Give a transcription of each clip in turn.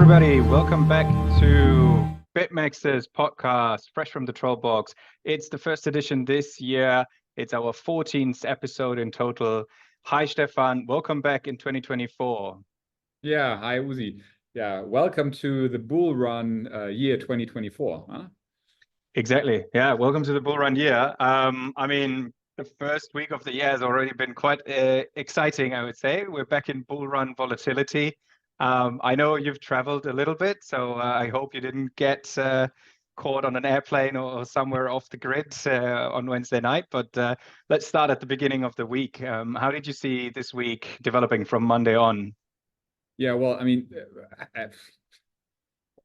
everybody. Welcome back to BitMEX's podcast, fresh from the Trollbox. It's the first edition this year. It's our 14th episode in total. Hi, Stephan. Welcome back in 2024. Yeah, hi, Uzi. Yeah, welcome to the bull run year 2024. Huh? Exactly. Yeah, welcome to the bull run year. The first week of the year has already been quite exciting, I would say. We're back in bull run volatility. I know you've traveled a little bit, so I hope you didn't get caught on an airplane or somewhere off the grid on Wednesday night. But let's start at the beginning of the week. How did you see this week developing from Monday on? Yeah, well,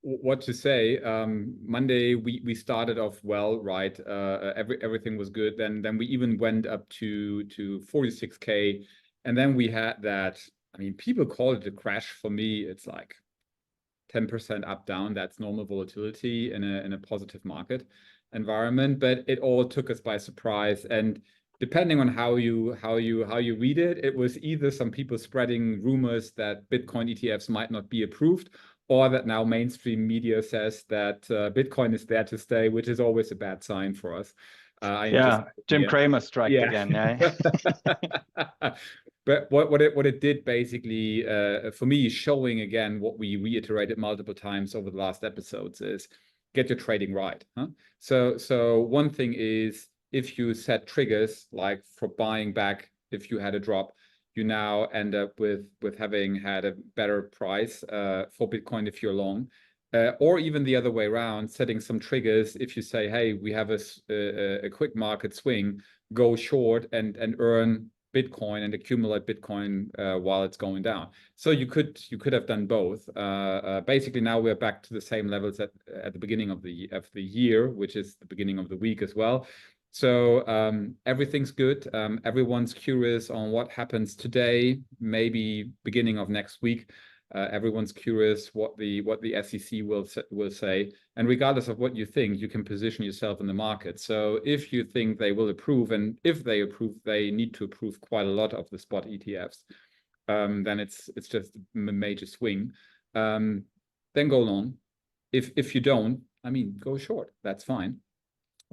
what to say? Monday we started off well, right? Everything was good. Then we even went up to 46K, and then we had that. People call it a crash. For me, it's like 10% up down. That's normal volatility in a positive market environment. But it all took us by surprise, and depending on how you read it, it was either some people spreading rumors that Bitcoin ETFs might not be approved, or that now mainstream media says that Bitcoin is there to stay, which is always a bad sign for us. Jim Cramer strike again. Yeah. But what it did basically for me, showing again what we reiterated multiple times over the last episodes, is get your trading right. Huh? So one thing is, if you set triggers like for buying back, if you had a drop, you now end up with having had a better price for Bitcoin if you're long. Or even the other way around, setting some triggers. If you say, hey, we have a quick market swing, go short and earn Bitcoin and accumulate Bitcoin while it's going down. So you could have done both. Basically, now we're back to the same levels at the beginning of the year, which is the beginning of the week as well. So everything's good. Everyone's curious on what happens today, maybe beginning of next week. Everyone's curious what the SEC will say, and regardless of what you think, you can position yourself in the market. So if you think they will approve, and if they approve, they need to approve quite a lot of the spot ETFs, then it's just a major swing. Then go long. If you don't, go short. That's fine.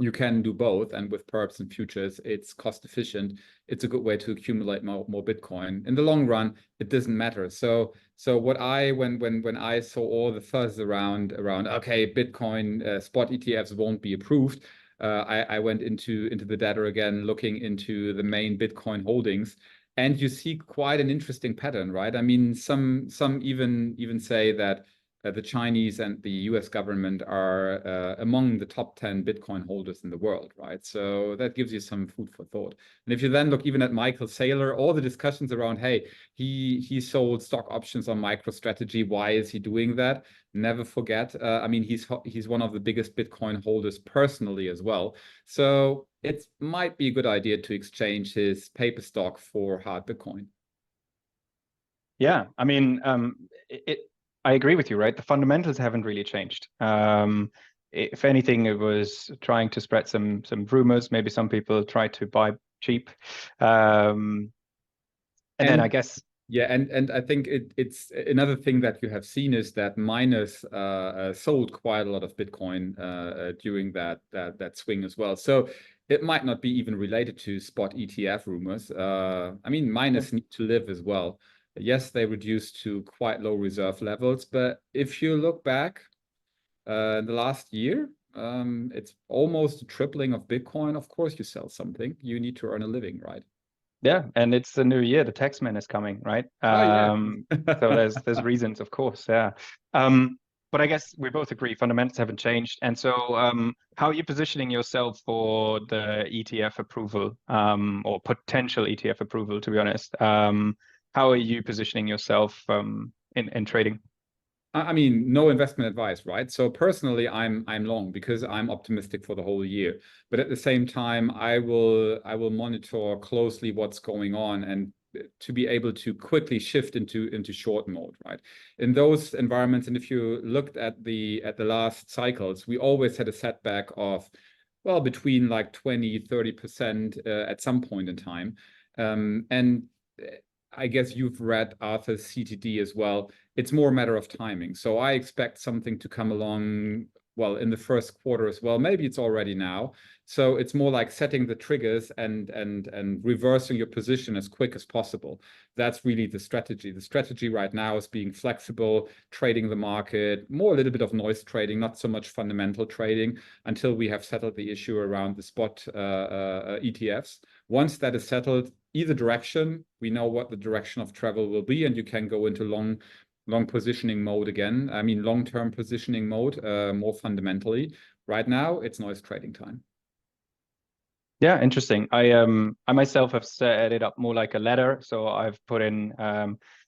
You can do both, and with perps and futures, it's cost efficient. It's a good way to accumulate more Bitcoin. In the long run, it doesn't matter. So what when I saw all the fuzz around okay, Bitcoin spot ETFs won't be approved, I went into the data again, looking into the main Bitcoin holdings, and you see quite an interesting pattern, right? Some even say that the Chinese and the US government are among the top 10 Bitcoin holders in the world, right? So that gives you some food for thought. And if you then look even at Michael Saylor, all the discussions around, hey, he sold stock options on MicroStrategy. Why is he doing that? Never forget. He's one of the biggest Bitcoin holders personally as well. So it might be a good idea to exchange his paper stock for hard Bitcoin. Yeah, I agree with you, right? The fundamentals haven't really changed. If anything, it was trying to spread some rumors. Maybe some people tried to buy cheap. Then I guess. Yeah, and I think it's another thing that you have seen is that miners sold quite a lot of Bitcoin during that swing as well. So it might not be even related to spot ETF rumors. Miners need to live as well. Yes, they reduced to quite low reserve levels, but if you look back in the last year, it's almost a tripling of Bitcoin. Of course, you sell something. You need to earn a living, right? Yeah, and it's the new year. The taxman is coming, right? So there's reasons, of course. Yeah. But I guess we both agree fundamentals haven't changed. And so how are you positioning yourself for the ETF approval or potential ETF approval, to be honest? How are you positioning yourself in trading? No investment advice, right? So personally, I'm long because I'm optimistic for the whole year. But at the same time, I will monitor closely what's going on, and to be able to quickly shift into short mode, right? In those environments, and if you looked at the last cycles, we always had a setback of, well, between like 20-30% at some point in time. And I guess you've read Arthur's CTD as well. It's more a matter of timing. So I expect something to come along, well, in the first quarter as well. Maybe it's already now. So it's more like setting the triggers and reversing your position as quick as possible. That's really the strategy. The strategy right now is being flexible, trading the market, more a little bit of noise trading, not so much fundamental trading, until we have settled the issue around the spot ETFs. Once that is settled, either direction, we know what the direction of travel will be, and you can go into long positioning mode again. I mean, long-term positioning mode, more fundamentally. Right now, it's noise trading time. Yeah, interesting. I myself have set it up more like a ladder. So I've put in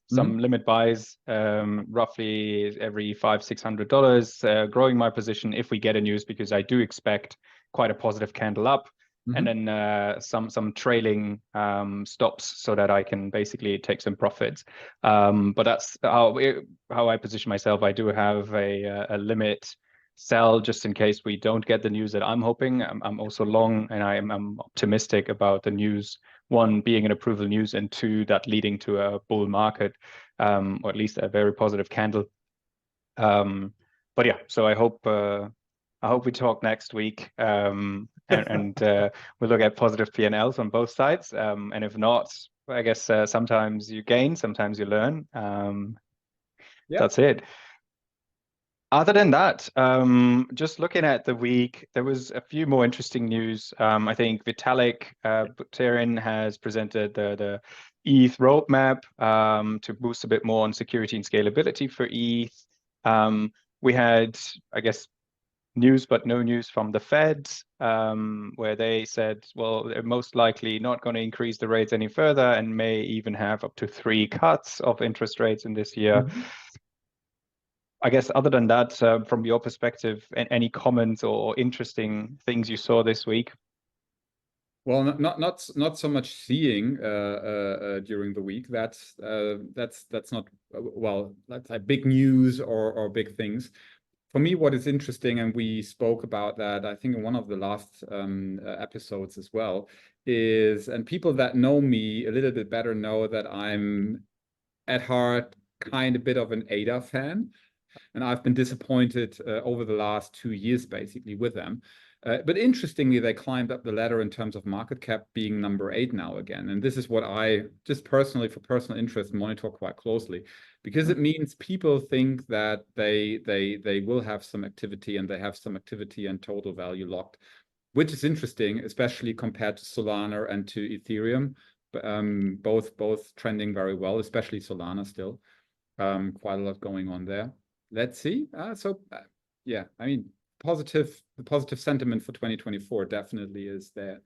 some limit buys, roughly every $500-600, growing my position if we get a news, because I do expect quite a positive candle up, and then some trailing stops so that I can basically take some profits. But that's how I position myself. I do have a limit sell just in case we don't get the news that I'm hoping. I'm also long, and I'm optimistic about the news, one being an approval news, and two, that leading to a bull market, or at least a very positive candle. But yeah, so I hope we talk next week, and we'll look at positive P&Ls on both sides. And if not, I guess sometimes you gain, sometimes you learn. That's it. Other than that, just looking at the week, there was a few more interesting news. I think Vitalik Buterin has presented the ETH roadmap to boost a bit more on security and scalability for ETH. We had, I guess, news, but no news from the Fed, where they said, well, they're most likely not going to increase the rates any further and may even have up to 3 cuts of interest rates in this year. I guess other than that, from your perspective, any comments or interesting things you saw this week? Well, not so much seeing during the week. That's not, well, that's like big news or big things. For me, what is interesting, and we spoke about that, I think, in one of the last episodes as well, is, and people that know me a little bit better know that I'm at heart kind of bit of an ADA fan. And I've been disappointed over the last 2 years, basically, with them. But interestingly, they climbed up the ladder in terms of market cap, being number 8 now again. And this is what I just personally, for personal interest, monitor quite closely, because it means people think that they will have some activity, and they have some activity and total value locked, which is interesting, especially compared to Solana and to Ethereum, both trending very well, especially Solana still. Quite a lot going on there. Let's see. Yeah, I mean, the positive sentiment for 2024 definitely is there.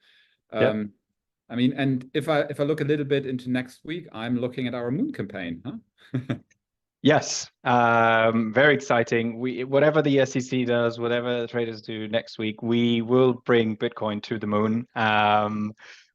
I mean, and if I look a little bit into next week, I'm looking at our moon campaign, huh? Yes, very exciting. Whatever the SEC does, whatever the traders do next week, we will bring Bitcoin to the moon.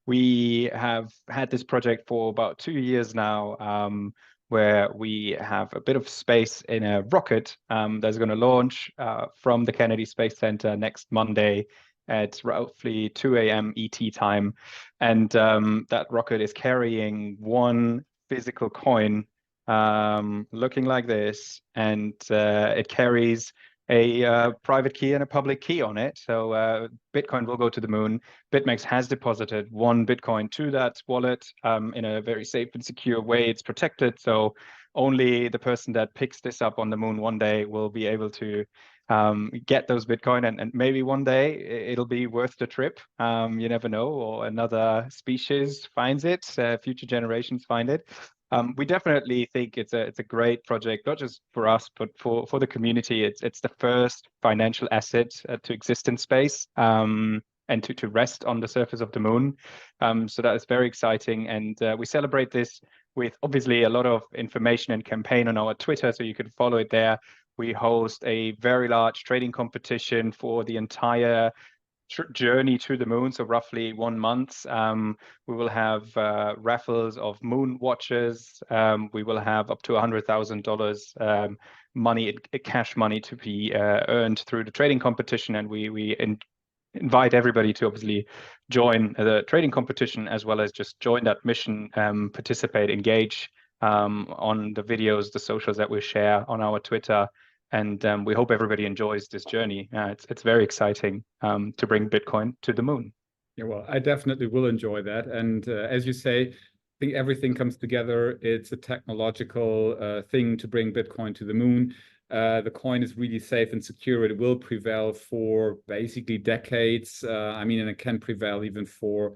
We have had this project for about 2 years now, where we have a bit of space in a rocket that's going to launch from the Kennedy Space Center next Monday at roughly 2 a.m. ET time. And that rocket is carrying one physical coin looking like this, and it carries a private key and a public key on it. So Bitcoin will go to the moon. BitMEX has deposited 1 Bitcoin to that wallet in a very safe and secure way. It's protected, so only the person that picks this up on the moon one day will be able to get those Bitcoin, and maybe one day it'll be worth the trip. You never know, or another species finds it, future generations find it. We definitely think it's a great project, not just for us, but for the community. It's the first financial asset to exist in space, and to rest on the surface of the moon. So that is very exciting, and we celebrate this with obviously a lot of information and campaign on our Twitter, so you can follow it there. We host a very large trading competition for the entire journey to the moon, so roughly 1 month. We will have raffles of moon watches. We will have up to $100,000 money, cash money, to be earned through the trading competition, and we invite everybody to obviously join the trading competition, as well as just join that mission, participate, engage on the videos, the socials that we share on our Twitter. And we hope everybody enjoys this journey. It's very exciting to bring Bitcoin to the moon. Yeah, well, I definitely will enjoy that. And as you say, I think everything comes together. It's a technological thing to bring Bitcoin to the moon. The coin is really safe and secure. It will prevail for basically decades. I mean, and it can prevail even for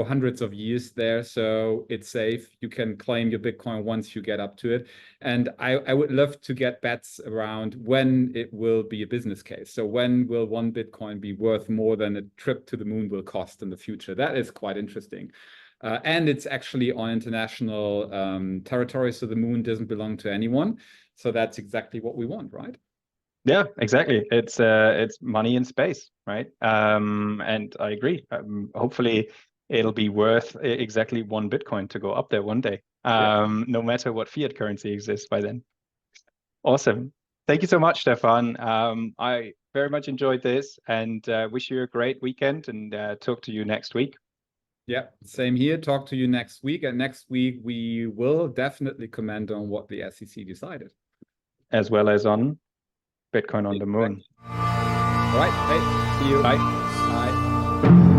hundreds of years there. So it's safe. You can claim your Bitcoin once you get up to it. And I would love to get bets around when it will be a business case. So when will one Bitcoin be worth more than a trip to the moon will cost in the future? That is quite interesting. And it's actually on international territory. So the moon doesn't belong to anyone. So that's exactly what we want, right? Yeah, exactly. It's money in space, right? And I agree. Hopefully, it'll be worth exactly one Bitcoin to go up there one day, no matter what fiat currency exists by then. Awesome. Thank you so much, Stephan. I very much enjoyed this, and wish you a great weekend, and talk to you next week. Yeah, same here. Talk to you next week. And next week, we will definitely comment on what the SEC decided. As well as on Bitcoin on the moon. All right. Hey, see you. Bye. Bye.